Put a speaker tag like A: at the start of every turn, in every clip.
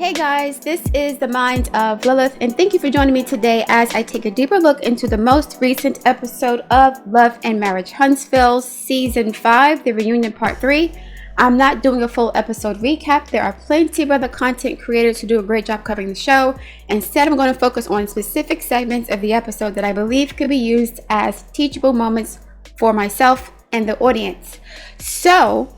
A: Hey guys, this is the Mind of Lilith, and thank you for joining me today as I take a deeper look into the most recent episode of Love and Marriage Huntsville Season 5, the reunion part 3. I'm not doing a full episode recap. There are plenty of other content creators who do a great job covering the show. Instead, I'm going to focus on specific segments of the episode that I believe could be used as teachable moments for myself and the audience. So,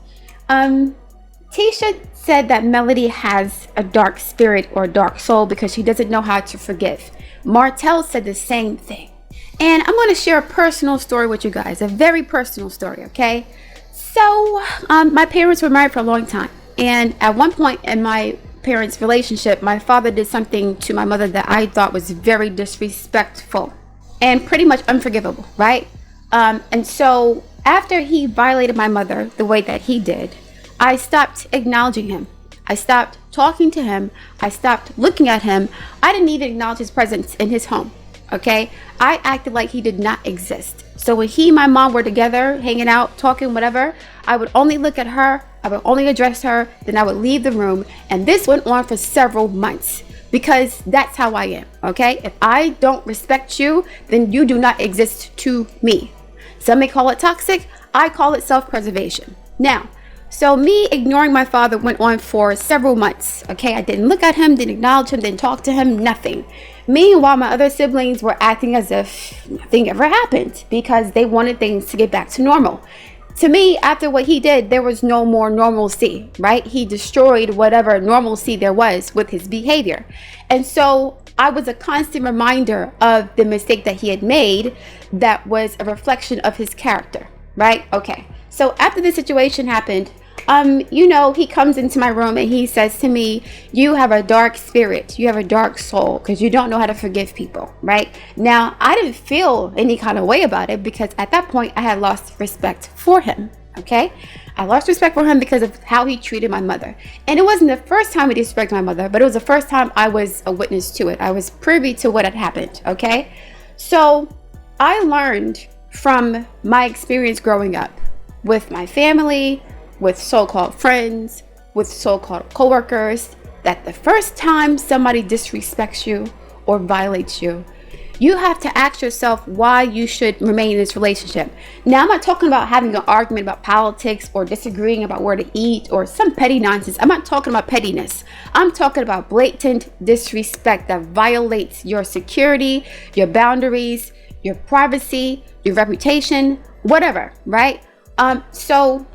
A: Tisha said that Melody has a dark spirit or a dark soul because she doesn't know how to forgive. Martel said the same thing. And I'm going to share a personal story with you guys, a very personal story, okay? So, my parents were married for a long time. And at one point in my parents' relationship, my father did something to my mother that I thought was very disrespectful and pretty much unforgivable, right? And so after he violated my mother the way that he did, I stopped acknowledging him. I stopped talking to him. I stopped looking at him. I didn't even acknowledge his presence in his home, okay? I acted like he did not exist. So when he and my mom were together, hanging out, talking, whatever, I would only look at her. I would only address her. Then I would leave the room. And this went on for several months because that's how I am, okay? If I don't respect you, then you do not exist to me. Some may call it toxic. I call it self-preservation. Now, so me ignoring my father went on for several months, okay? I didn't look at him, didn't acknowledge him, didn't talk to him, nothing. Meanwhile, my other siblings were acting as if nothing ever happened because they wanted things to get back to normal. To me, after what he did, there was no more normalcy, right? He destroyed whatever normalcy there was with his behavior. And so I was a constant reminder of the mistake that he had made that was a reflection of his character, right? Okay. So after the situation happened, he comes into my room and he says to me, you have a dark spirit, you have a dark soul because you don't know how to forgive people, right? Now, I didn't feel any kind of way about it because at that point I had lost respect for him, okay? I lost respect for him because of how he treated my mother. And it wasn't the first time he disrespected my mother, but it was the first time I was a witness to it. I was privy to what had happened, okay? So I learned from my experience growing up with my family, with so-called friends, with so-called coworkers, that the first time somebody disrespects you or violates you, you have to ask yourself why you should remain in this relationship. Now, I'm not talking about having an argument about politics or disagreeing about where to eat or some petty nonsense. I'm not talking about pettiness. I'm talking about blatant disrespect that violates your security, your boundaries, your privacy, your reputation, whatever, right? So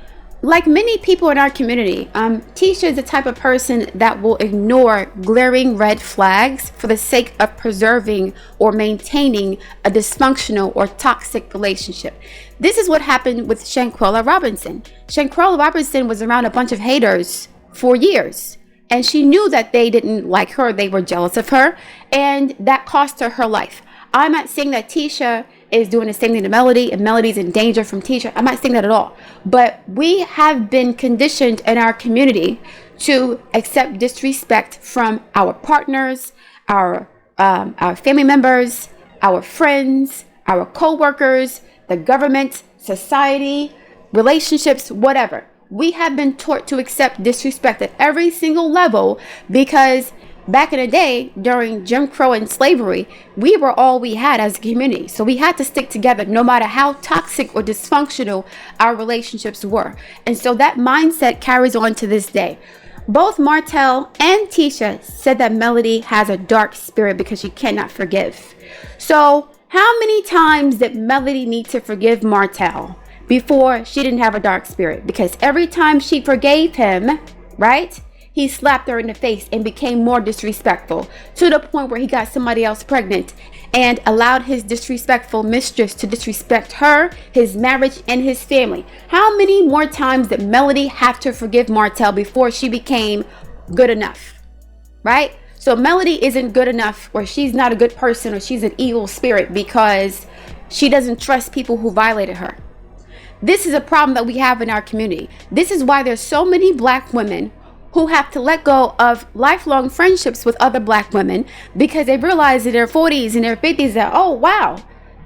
A: like many people in our community, Tisha is the type of person that will ignore glaring red flags for the sake of preserving or maintaining a dysfunctional or toxic relationship. This is what happened with Shanquella Robinson. Shanquella Robinson was around a bunch of haters for years, and she knew that they didn't like her, they were jealous of her, and that cost her her life. I'm not saying that Tisha is doing the same thing to Melody and Melody's in danger from Tisha. I'm not saying that at all. But we have been conditioned in our community to accept disrespect from our partners, our family members, our friends, our co-workers, the government, society, relationships, whatever. We have been taught to accept disrespect at every single level because back in the day, during Jim Crow and slavery, we were all we had as a community. So we had to stick together no matter how toxic or dysfunctional our relationships were. And so that mindset carries on to this day. Both Martel and Tisha said that Melody has a dark spirit because she cannot forgive. So how many times did Melody need to forgive Martel before she didn't have a dark spirit? Because every time she forgave him, right, he slapped her in the face and became more disrespectful to the point where he got somebody else pregnant and allowed his disrespectful mistress to disrespect her, his marriage, and his family. How many more times did Melody have to forgive Martel before she became good enough, right? So Melody isn't good enough, or she's not a good person, or she's an evil spirit because she doesn't trust people who violated her. This is a problem that we have in our community. This is why there's so many black women who have to let go of lifelong friendships with other black women because they realize in their 40s and their 50s that, oh, wow,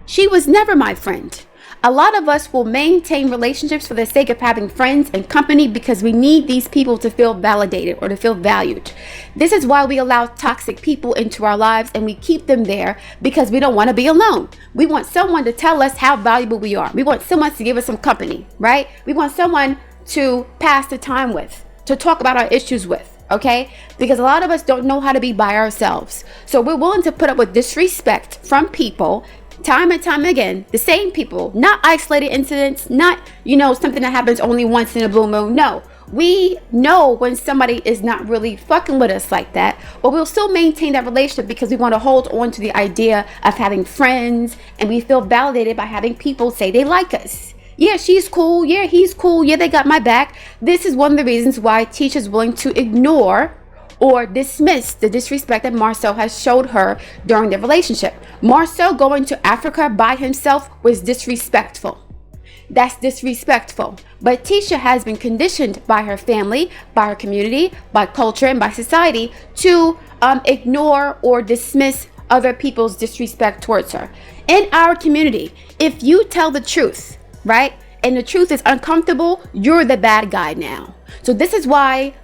A: she was never my friend. A lot of us will maintain relationships for the sake of having friends and company because we need these people to feel validated or to feel valued. This is why we allow toxic people into our lives and we keep them there because we don't want to be alone. We want someone to tell us how valuable we are. We want someone to give us some company, right? We want someone to pass the time with, to talk about our issues with. Okay, because a lot of us don't know how to be by ourselves. So we're willing to put up with disrespect from people time and time again, the same people, not isolated incidents, not, something that happens only once in a blue moon. No, we know when somebody is not really fucking with us like that, but we'll still maintain that relationship because we want to hold on to the idea of having friends, and we feel validated by having people say they like us. Yeah, she's cool. Yeah, he's cool. Yeah, they got my back. This is one of the reasons why Tisha's willing to ignore or dismiss the disrespect that Marcel has showed her during their relationship. Marcel going to Africa by himself was disrespectful. That's disrespectful. But Tisha has been conditioned by her family, by her community, by culture, and by society to ignore or dismiss other people's disrespect towards her. In our community, if you tell the truth, right, and the truth is uncomfortable, you're the bad guy now. So this is why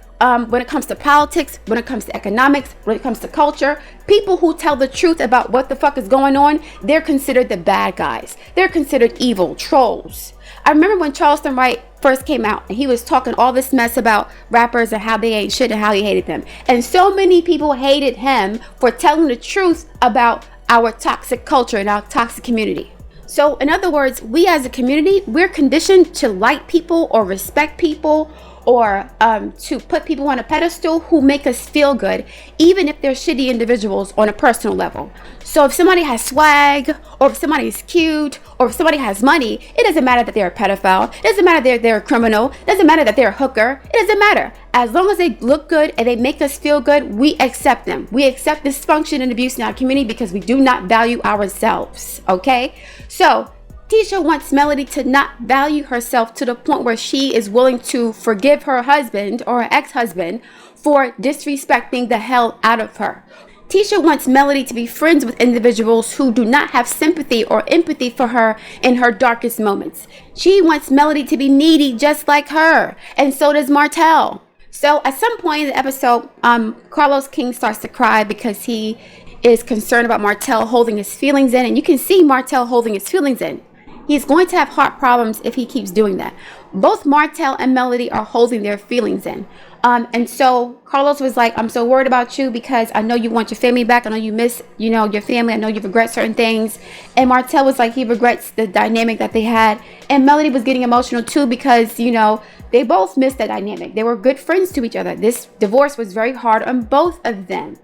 A: when it comes to politics, when it comes to economics, when it comes to culture, people who tell the truth about what the fuck is going on, they're considered the bad guys. They're considered evil, trolls. I remember when Charleston Wright first came out and he was talking all this mess about rappers and how they ain't shit and how he hated them. And so many people hated him for telling the truth about our toxic culture and our toxic community. So in other words, we as a community, we're conditioned to like people or respect people or to put people on a pedestal who make us feel good, even if they're shitty individuals on a personal level. So if somebody has swag, or if somebody's cute, or if somebody has money, it doesn't matter that they're a pedophile. It doesn't matter that they're a criminal. It doesn't matter that they're a hooker. It doesn't matter. As long as they look good and they make us feel good, we accept them. We accept dysfunction and abuse in our community because we do not value ourselves, okay? So Tisha wants Melody to not value herself to the point where she is willing to forgive her husband or her ex-husband for disrespecting the hell out of her. Tisha wants Melody to be friends with individuals who do not have sympathy or empathy for her in her darkest moments. She wants Melody to be needy just like her, and so does Martel. So at some point in the episode, Carlos King starts to cry because he is concerned about Martel holding his feelings in, and you can see Martel holding his feelings in. He's going to have heart problems if he keeps doing that. Both Martel and Melody are holding their feelings in. And so Carlos was like, I'm so worried about you because I know you want your family back. I know you miss, your family. I know you regret certain things. And Martel was like, he regrets the dynamic that they had. And Melody was getting emotional too because, they both missed that dynamic. They were good friends to each other. This divorce was very hard on both of them.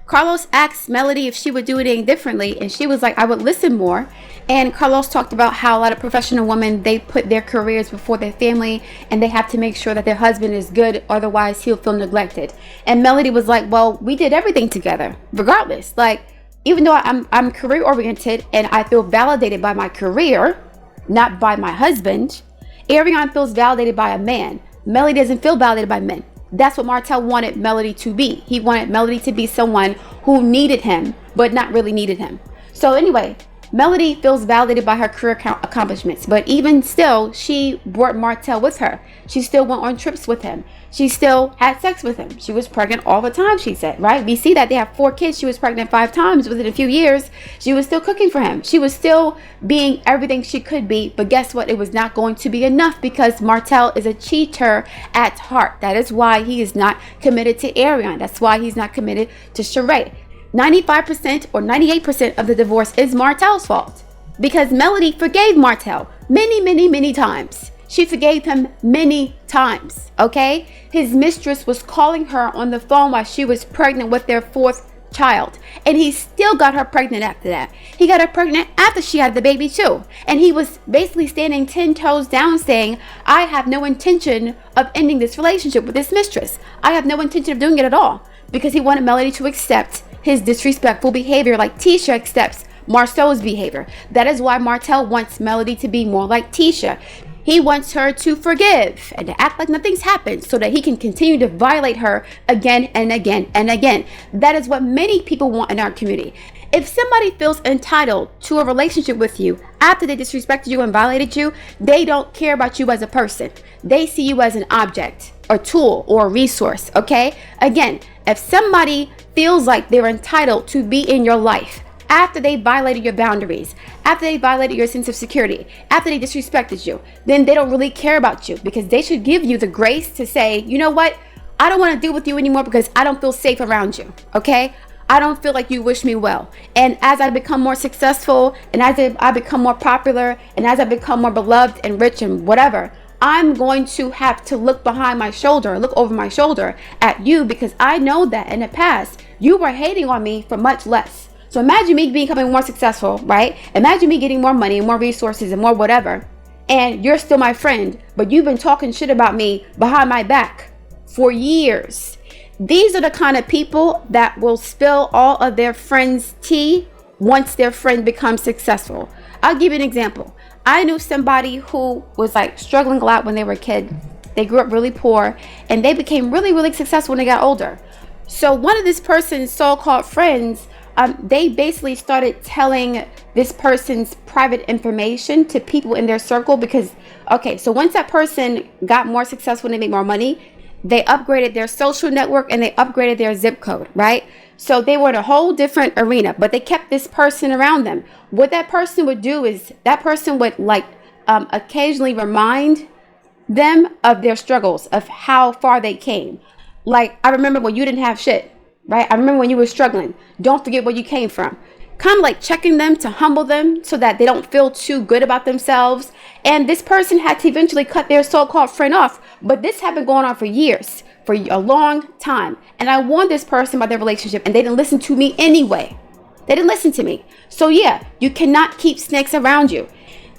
A: Carlos asked Melody if she would do anything differently, and she was like, I would listen more. And Carlos talked about how a lot of professional women, they put their careers before their family, and they have to make sure that their husband is good, otherwise he'll feel neglected. And Melody was like, well, we did everything together, regardless. Like, even though I'm career oriented and I feel validated by my career, not by my husband, Ariane feels validated by a man. Melody doesn't feel validated by men. That's what Martel wanted Melody to be. He wanted Melody to be someone who needed him, but not really needed him. So anyway, Melody feels validated by her career accomplishments, but even still, she brought Martel with her. She still went on trips with him. She still had sex with him. She was pregnant all the time, she said, right? We see that they have 4 kids. She was pregnant 5 times within a few years. She was still cooking for him. She was still being everything she could be, but guess what? It was not going to be enough because Martel is a cheater at heart. That is why he is not committed to Ariane. That's why he's not committed to Shari. 95% or 98% of the divorce is Martel's fault because Melody forgave Martel many times. She forgave him many times, okay? His mistress was calling her on the phone while she was pregnant with their 4th child, and he still got her pregnant after that. He got her pregnant after she had the baby too, and he was basically standing 10 toes down saying, I have no intention of ending this relationship with this mistress. I have no intention of doing it at all, because he wanted Melody to accept his disrespectful behavior like Tisha accepts Marcel's behavior. That is why Martel wants Melody to be more like Tisha. He wants her to forgive and to act like nothing's happened so that he can continue to violate her again and again and again. That is what many people want in our community. If somebody feels entitled to a relationship with you after they disrespected you and violated you, they don't care about you as a person. They see you as an object, a tool, or a resource, okay? Again, if somebody feels like they're entitled to be in your life after they violated your boundaries, after they violated your sense of security, after they disrespected you, then they don't really care about you, because they should give you the grace to say, you know what? I don't want to deal with you anymore because I don't feel safe around you, okay? I don't feel like you wish me well. And as I become more successful, and as I become more popular, and as I become more beloved and rich and whatever, I'm going to have to look behind my shoulder, look over my shoulder at you, because I know that in the past, you were hating on me for much less. So imagine me becoming more successful, right? Imagine me getting more money and more resources and more whatever, and you're still my friend, but you've been talking shit about me behind my back for years. These are the kind of people that will spill all of their friends' tea once their friend becomes successful. I'll give you an example. I knew somebody who was like struggling a lot when they were a kid. They grew up really poor and they became really, really successful when they got older. So one of this person's so-called friends, they basically started telling this person's private information to people in their circle because, okay, so once that person got more successful and they made more money, they upgraded their social network and they upgraded their zip code, right? So they were in a whole different arena, but they kept this person around them. What that person would do is that person would occasionally remind them of their struggles, of how far they came. Like, I remember when you didn't have shit, right? I remember when you were struggling. Don't forget where you came from. Kind of like checking them to humble them so that they don't feel too good about themselves. And this person had to eventually cut their so-called friend off. But this had been going on for years, for a long time. And I warned this person about their relationship and they didn't listen to me anyway. They didn't listen to me. So yeah, you cannot keep snakes around you.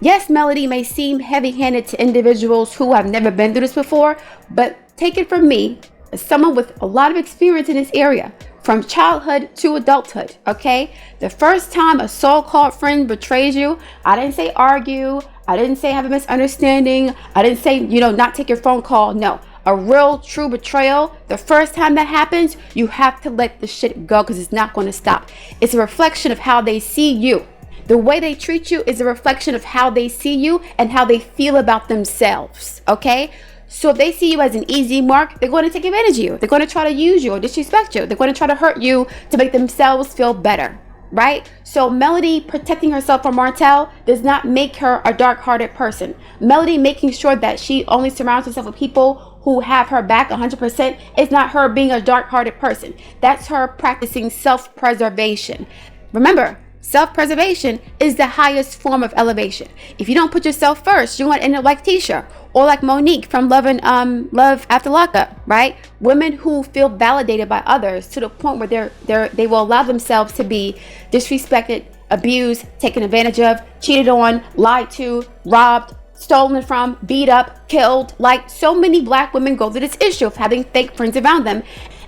A: Yes, Melody may seem heavy-handed to individuals who have never been through this before, but take it from me, as someone with a lot of experience in this area, from childhood to adulthood, okay? The first time a so-called friend betrays you, I didn't say argue, I didn't say have a misunderstanding, I didn't say, not take your phone call. No, a real true betrayal, the first time that happens, you have to let the shit go because it's not going to stop. It's a reflection of how they see you. The way they treat you is a reflection of how they see you and how they feel about themselves, okay? So if they see you as an easy mark, they're going to take advantage of you. They're going to try to use you or disrespect you. They're going to try to hurt you to make themselves feel better, right? So Melody protecting herself from Martel does not make her a dark-hearted person. Melody making sure that she only surrounds herself with people who have her back 100% is not her being a dark-hearted person. That's her practicing self-preservation. Remember, self-preservation is the highest form of elevation. If you don't put yourself first, you're going to end up like Tisha or like Monique from Love After Lockup, right? Women who feel validated by others to the point where they will allow themselves to be disrespected, abused, taken advantage of, cheated on, lied to, robbed, stolen from, beat up, killed. Like, so many black women go through this issue of having fake friends around them.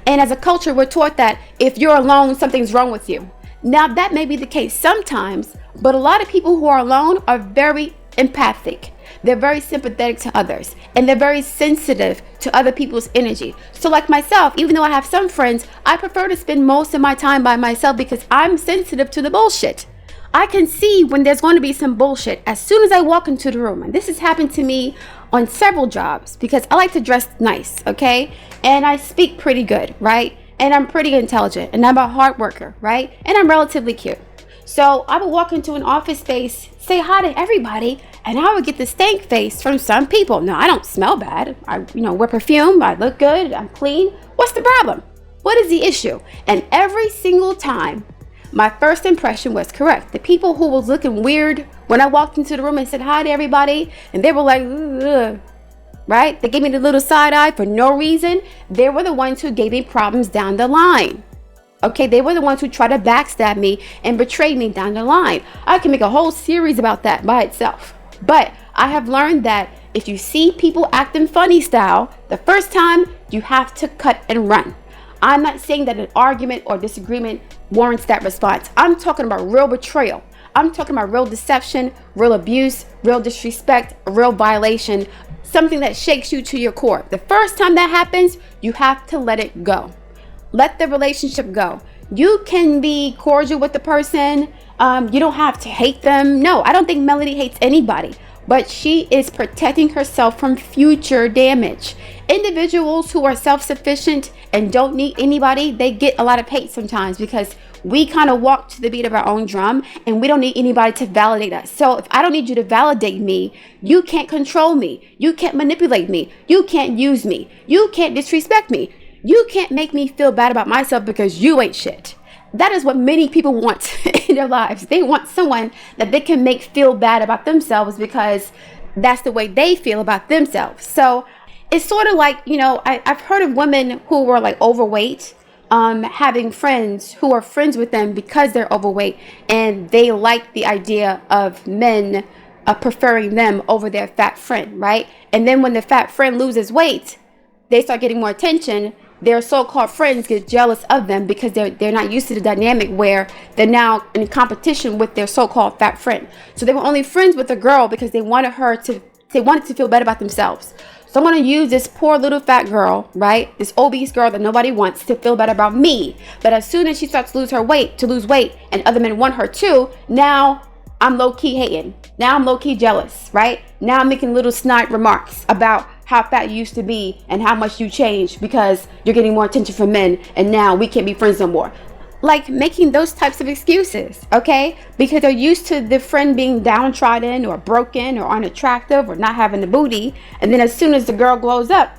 A: And as a culture, we're taught that if you're alone, something's wrong with you. Now, that may be the case sometimes, but a lot of people who are alone are very empathic. They're very sympathetic to others, and they're very sensitive to other people's energy. So like myself, even though I have some friends, I prefer to spend most of my time by myself because I'm sensitive to the bullshit. I can see when there's going to be some bullshit as soon as I walk into the room. And this has happened to me on several jobs because I like to dress nice, okay? And I speak pretty good, right? And I'm pretty intelligent, and I'm a hard worker, right? And I'm relatively cute. So I would walk into an office space, say hi to everybody, and I would get the stank face from some people. Now, I don't smell bad. I wear perfume. I look good. I'm clean. What's the problem? What is the issue? And every single time, my first impression was correct. The people who was looking weird when I walked into the room and said hi to everybody, and they were like, ugh, right? They gave me the little side eye for no reason. They were the ones who gave me problems down the line. Okay, they were the ones who tried to backstab me and betray me down the line. I can make a whole series about that by itself. But I have learned that if you see people acting funny style, the first time you have to cut and run. I'm not saying that an argument or disagreement warrants that response. I'm talking about real betrayal. I'm talking about real deception, real abuse, real disrespect, real violation, something that shakes you to your core. The first time that happens, you have to let it go. Let the relationship go. You can be cordial with the person. You don't have to hate them. No, I don't think Melody hates anybody, but she is protecting herself from future damage. Individuals who are self-sufficient and don't need anybody, they get a lot of hate sometimes because we kind of walk to the beat of our own drum and we don't need anybody to validate us. So if I don't need you to validate me, you can't control me. You can't manipulate me. You can't use me. You can't disrespect me. You can't make me feel bad about myself because you ain't shit. That is what many people want in their lives. They want someone that they can make feel bad about themselves because that's the way they feel about themselves. So it's sort of like, I've heard of women who were like overweight, having friends who are friends with them because they're overweight, and they like the idea of men preferring them over their fat friend, right? And then when the fat friend loses weight, they start getting more attention. Their so-called friends get jealous of them because they're not used to the dynamic where they're now in competition with their so-called fat friend. So they were only friends with the girl because they wanted to feel better about themselves. So I'm going to use this poor little fat girl, right? This obese girl that nobody wants to feel better about me. But as soon as she starts to lose weight, and other men want her too, now I'm low-key hating. Now I'm low-key jealous, right? Now I'm making little snide remarks about how fat you used to be and how much you changed because you're getting more attention from men and now we can't be friends no more. Like making those types of excuses, okay? Because they're used to the friend being downtrodden or broken or unattractive or not having the booty. And then as soon as the girl glows up,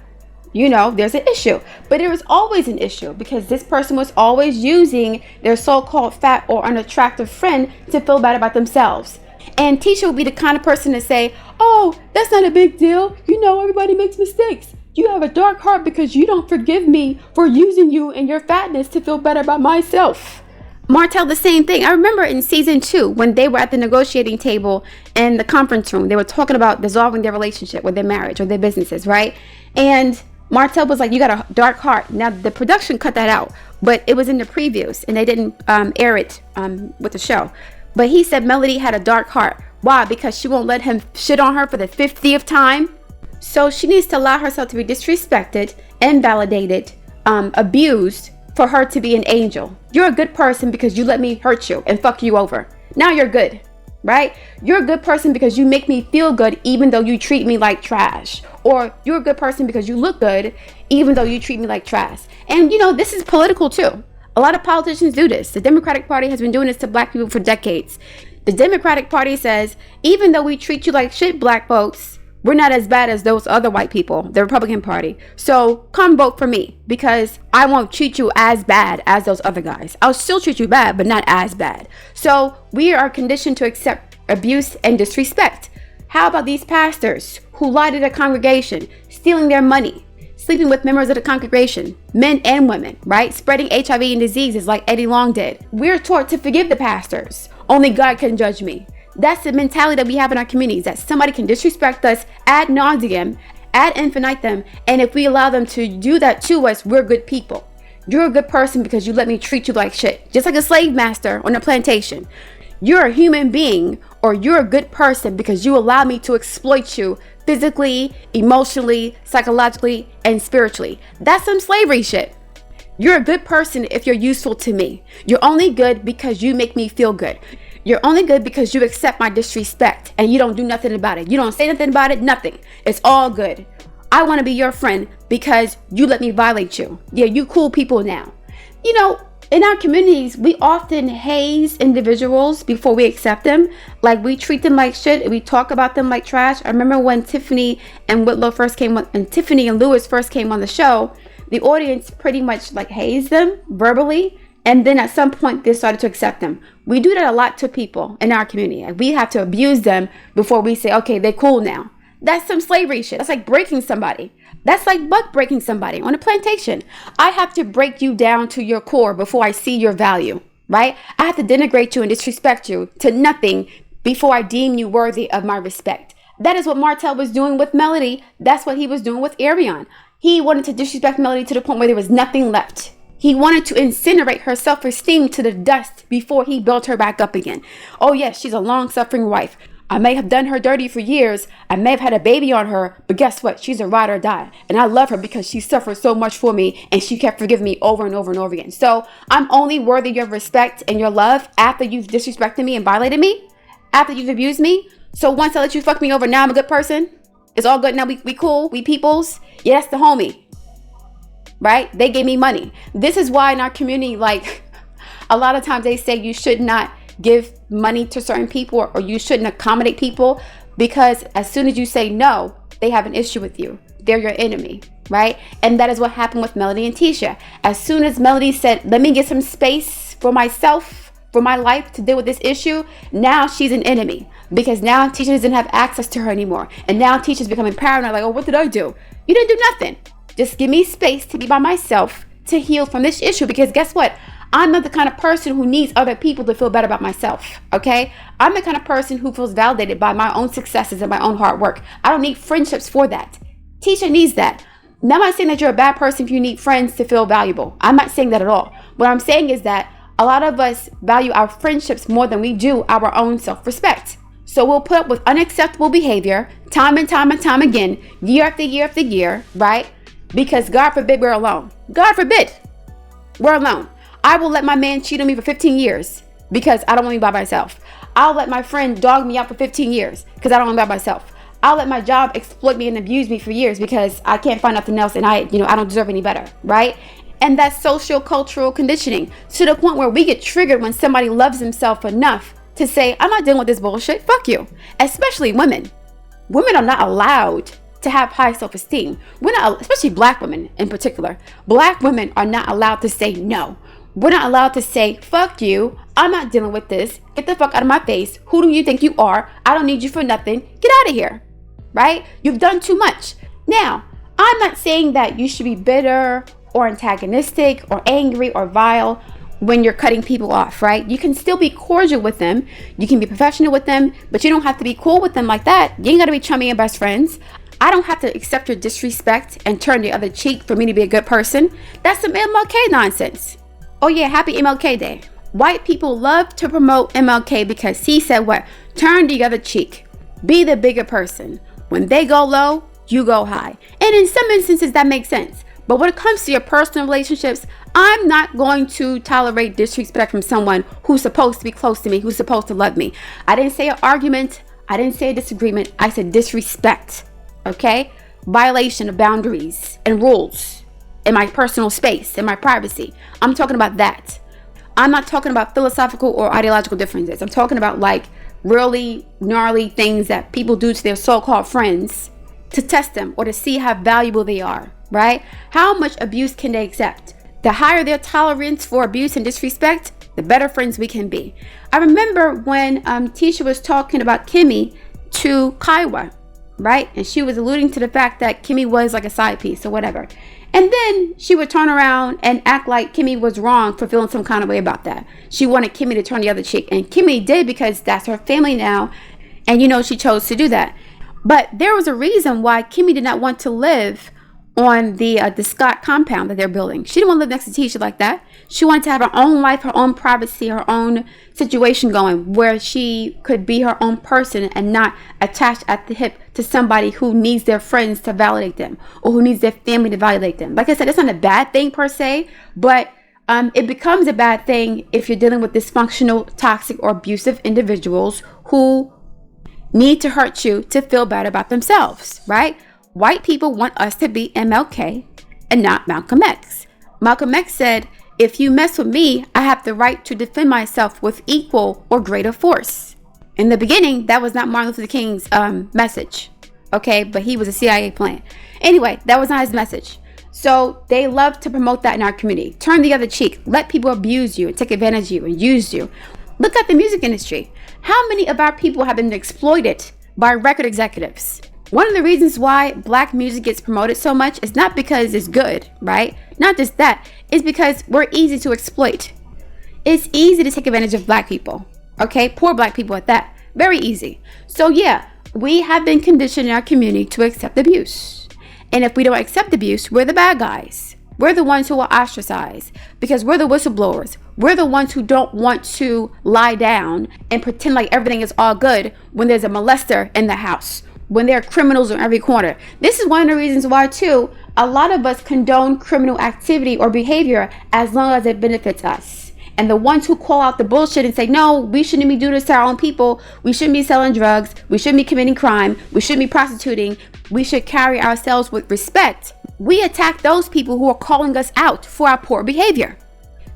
A: there's an issue. But there was always an issue because this person was always using their so-called fat or unattractive friend to feel bad about themselves. And Tisha would be the kind of person to say, oh, that's not a big deal. Everybody makes mistakes. You have a dark heart because you don't forgive me for using you and your fatness to feel better about myself. Martel, the same thing. I remember in season 2, when they were at the negotiating table in the conference room, they were talking about dissolving their relationship with their marriage or their businesses, right? And Martel was like, you got a dark heart. Now, the production cut that out, but it was in the previews and they didn't air it with the show. But he said Melody had a dark heart. Why? Because she won't let him shit on her for the 50th time. So she needs to allow herself to be disrespected, invalidated, abused for her to be an angel. You're a good person because you let me hurt you and fuck you over. Now you're good, right? You're a good person because you make me feel good even though you treat me like trash. Or you're a good person because you look good even though you treat me like trash. And this is political too. A lot of politicians do this. The Democratic Party has been doing this to black people for decades. The Democratic Party says, even though we treat you like shit, black folks, we're not as bad as those other white people, the Republican Party. So come vote for me because I won't treat you as bad as those other guys. I'll still treat you bad, but not as bad. So we are conditioned to accept abuse and disrespect. How about these pastors who lie to their congregation, stealing their money, sleeping with members of the congregation, men and women, right? Spreading HIV and diseases like Eddie Long did. We're taught to forgive the pastors. Only God can judge me. That's the mentality that we have in our communities, that somebody can disrespect us ad nauseum, ad infinitum, and if we allow them to do that to us, we're good people. You're a good person because you let me treat you like shit. Just like a slave master on a plantation. You're a human being, or you're a good person because you allow me to exploit you physically, emotionally, psychologically, and spiritually. That's some slavery shit. You're a good person if you're useful to me. You're only good because you make me feel good. You're only good because you accept my disrespect and you don't do nothing about it. You don't say nothing about it, nothing. It's all good. I want to be your friend because you let me violate you. Yeah, you cool people now. In our communities, we often haze individuals before we accept them. Like we treat them like shit and we talk about them like trash. I remember when Tiffany and Whitlow first came on, and Tiffany and Lewis first came on the show, the audience pretty much like hazed them verbally. And then at some point they started to accept them. We do that a lot to people in our community. Like we have to abuse them before we say, okay, they're cool now. That's some slavery shit. That's like breaking somebody. That's like buck breaking somebody on a plantation. I have to break you down to your core before I see your value, right? I have to denigrate you and disrespect you to nothing before I deem you worthy of my respect. That is what Martel was doing with Melody. That's what he was doing with Arion. He wanted to disrespect Melody to the point where there was nothing left. He wanted to incinerate her self-esteem to the dust before he built her back up again. Oh yes, she's a long-suffering wife. I may have done her dirty for years. I may have had a baby on her, but guess what? She's a ride or die. And I love her because she suffered so much for me and she kept forgiving me over and over and over again. So I'm only worthy of your respect and your love after you've disrespected me and violated me, after you've abused me. So once I let you fuck me over, now I'm a good person. It's all good now. We cool. We peoples. Yeah, that's the homie. Right? They gave me money. This is why in our community, like a lot of times they say you should not give money to certain people or you shouldn't accommodate people, because as soon as you say no, they have an issue with you. They're your enemy, right? And that is what happened with Melody and Tisha. As soon as Melody said, let me get some space for myself, for my life to deal with this issue, now she's an enemy because now Tisha doesn't have access to her anymore. And now Tisha's becoming paranoid, like, oh, what did I do? You didn't do nothing. Just give me space to be by myself to heal from this issue, because guess what? I'm not the kind of person who needs other people to feel better about myself, okay? I'm the kind of person who feels validated by my own successes and my own hard work. I don't need friendships for that. Tisha needs that. Now, I'm not saying that you're a bad person if you need friends to feel valuable. I'm not saying that at all. What I'm saying is that a lot of us value our friendships more than we do our own self-respect. So we'll put up with unacceptable behavior time and time and time again, year after year after year, right? Because God forbid we're alone. God forbid we're alone. I will let my man cheat on me for 15 years because I don't want to be by myself. I'll let my friend dog me out for 15 years because I don't want to be by myself. I'll let my job exploit me and abuse me for years because I can't find nothing else and I don't deserve any better, right? And that's social cultural conditioning to the point where we get triggered when somebody loves himself enough to say, I'm not dealing with this bullshit. Fuck you. Especially women. Women are not allowed to have high self-esteem. We're not, especially black women in particular. Black women are not allowed to say no. We're not allowed to say, fuck you. I'm not dealing with this. Get the fuck out of my face. Who do you think you are? I don't need you for nothing. Get out of here. Right? You've done too much. Now, I'm not saying that you should be bitter or antagonistic or angry or vile when you're cutting people off, right? You can still be cordial with them. You can be professional with them, but you don't have to be cool with them like that. You ain't got to be chummy and best friends. I don't have to accept your disrespect and turn the other cheek for me to be a good person. That's some MLK nonsense. Oh yeah, happy MLK Day. White people love to promote MLK because he said what? Turn the other cheek. Be the bigger person. When they go low, you go high. And in some instances that makes sense. But when it comes to your personal relationships, I'm not going to tolerate disrespect from someone who's supposed to be close to me, who's supposed to love me. I didn't say an argument. I didn't say a disagreement. I said disrespect. Okay? Violation of boundaries and rules in my personal space, in my privacy. I'm talking about that. I'm not talking about philosophical or ideological differences. I'm talking about like really gnarly things that people do to their so-called friends to test them or to see how valuable they are, right? How much abuse can they accept? The higher their tolerance for abuse and disrespect, the better friends we can be. I remember when Tisha was talking about Kimmy to Kaiwa, right? And she was alluding to the fact that Kimmy was like a side piece or whatever. And then she would turn around and act like Kimmy was wrong for feeling some kind of way about that. She wanted Kimmy to turn the other cheek. And Kimmy did because that's her family now. And she chose to do that. But there was a reason why Kimmy did not want to live on the Scott compound that they're building. She didn't want to live next to Tisha like that. She wanted to have her own life, her own privacy, her own situation going where she could be her own person and not attached at the hip to somebody who needs their friends to validate them or who needs their family to validate them. Like I said, it's not a bad thing per se, but it becomes a bad thing if you're dealing with dysfunctional, toxic, or abusive individuals who need to hurt you to feel bad about themselves, right? White people want us to be MLK and not Malcolm X. Malcolm X said, if you mess with me, I have the right to defend myself with equal or greater force. In the beginning, that was not Martin Luther King's message, okay? But he was a CIA plant. Anyway, that was not his message. So they love to promote that in our community. Turn the other cheek. Let people abuse you and take advantage of you and use you. Look at the music industry. How many of our people have been exploited by record executives? One of the reasons why black music gets promoted so much is not because it's good, right? Not just that. It's because we're easy to exploit. It's easy to take advantage of black people, okay? Poor black people at that. Very easy. So yeah, we have been conditioned in our community to accept abuse. And if we don't accept abuse, we're the bad guys. We're the ones who are ostracized because we're the whistleblowers. We're the ones who don't want to lie down and pretend like everything is all good when there's a molester in the house, when there are criminals on every corner. This is one of the reasons why, too, a lot of us condone criminal activity or behavior as long as it benefits us. And the ones who call out the bullshit and say, no, we shouldn't be doing this to our own people. We shouldn't be selling drugs. We shouldn't be committing crime. We shouldn't be prostituting. We should carry ourselves with respect. We attack those people who are calling us out for our poor behavior.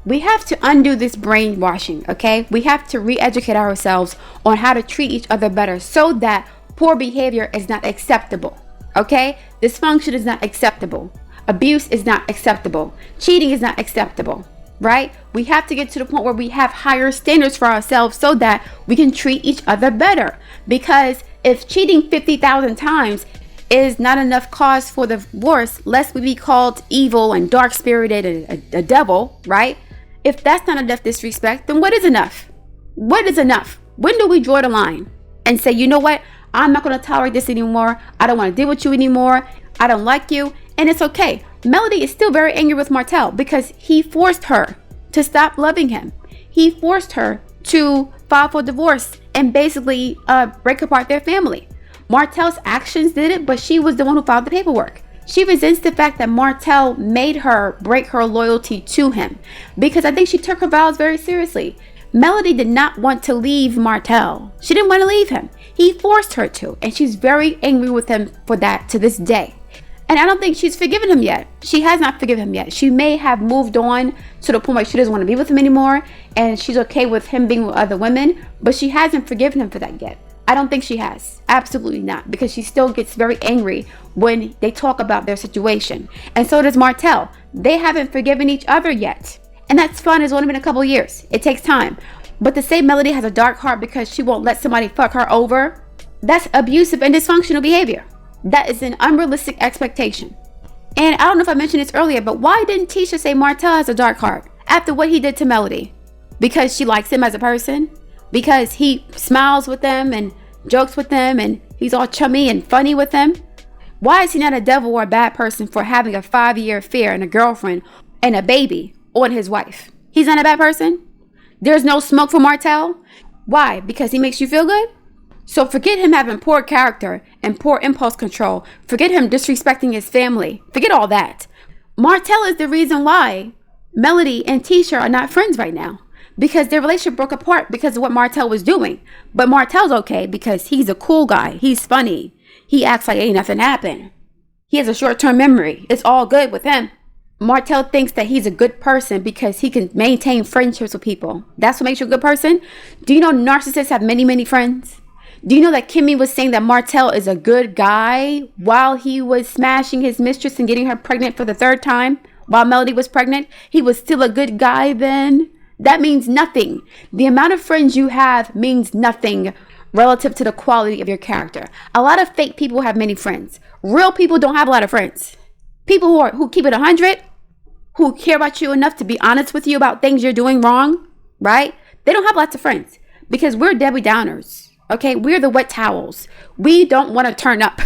A: We have to undo this brainwashing, okay? We have to re-educate ourselves on how to treat each other better so that poor behavior is not acceptable, okay? Dysfunction is not acceptable. Abuse is not acceptable. Cheating is not acceptable, right? We have to get to the point where we have higher standards for ourselves so that we can treat each other better. Because if cheating 50,000 times is not enough cause for divorce, lest we be called evil and dark-spirited and a devil, right? If that's not enough disrespect, then what is enough? What is enough? When do we draw the line and say, you know what? I'm not going to tolerate this anymore. I don't want to deal with you anymore. I don't like you. And it's okay. Melody is still very angry with Martel because he forced her to stop loving him. He forced her to file for divorce and basically break apart their family. Martel's actions did it, but she was the one who filed the paperwork. She resents the fact that Martel made her break her loyalty to him because I think she took her vows very seriously. Melody did not want to leave Martel. She didn't want to leave him. He forced her to, and she's very angry with him for that to this day. And I don't think she's forgiven him yet. She has not forgiven him yet. She may have moved on to the point where she doesn't want to be with him anymore, and she's okay with him being with other women, but she hasn't forgiven him for that yet. I don't think she has. Absolutely not. Because she still gets very angry when they talk about their situation. And so does Martel. They haven't forgiven each other yet. And that's fine. It's only been a couple of years. It takes time. But to say Melody has a dark heart because she won't let somebody fuck her over, that's abusive and dysfunctional behavior. That is an unrealistic expectation. And I don't know if I mentioned this earlier, but why didn't Tisha say Martel has a dark heart after what he did to Melody? Because she likes him as a person? Because he smiles with them and jokes with them and he's all chummy and funny with them? Why is he not a devil or a bad person for having a 5-year affair and a girlfriend and a baby on his wife? He's not a bad person? There's no smoke for Martel? Why? Because he makes you feel good? So forget him having poor character and poor impulse control. Forget him disrespecting his family. Forget all that. Martel is the reason why Melody and Tisha are not friends right now. Because their relationship broke apart because of what Martel was doing. But Martel's okay because he's a cool guy. He's funny. He acts like ain't nothing happened. He has a short-term memory. It's all good with him. Martel thinks that he's a good person because he can maintain friendships with people. That's what makes you a good person. Do you know narcissists have many, many friends? Do you know that Kimmy was saying that Martel is a good guy while he was smashing his mistress and getting her pregnant for the 3rd time? While Melody was pregnant, he was still a good guy then? That means nothing. The amount of friends you have means nothing relative to the quality of your character. A lot of fake people have many friends. Real people don't have a lot of friends. People who keep it 100, who care about you enough to be honest with you about things you're doing wrong, right? They don't have lots of friends because we're Debbie Downers, okay? We're the wet towels. We don't want to turn up.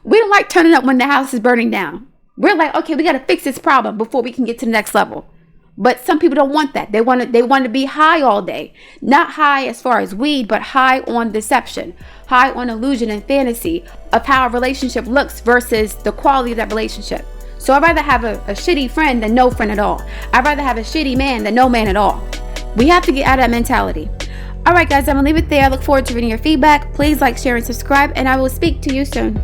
A: We don't like turning up when the house is burning down. We're like, okay, we got to fix this problem before we can get to the next level. But some people don't want that. They want to be high all day. Not high as far as weed, but high on deception, high on illusion and fantasy of how a relationship looks versus the quality of that relationship. So I'd rather have a shitty friend than no friend at all. I'd rather have a shitty man than no man at all. We have to get out of that mentality. All right, guys, I'm going to leave it there. I look forward to reading your feedback. Please like, share, and subscribe, and I will speak to you soon.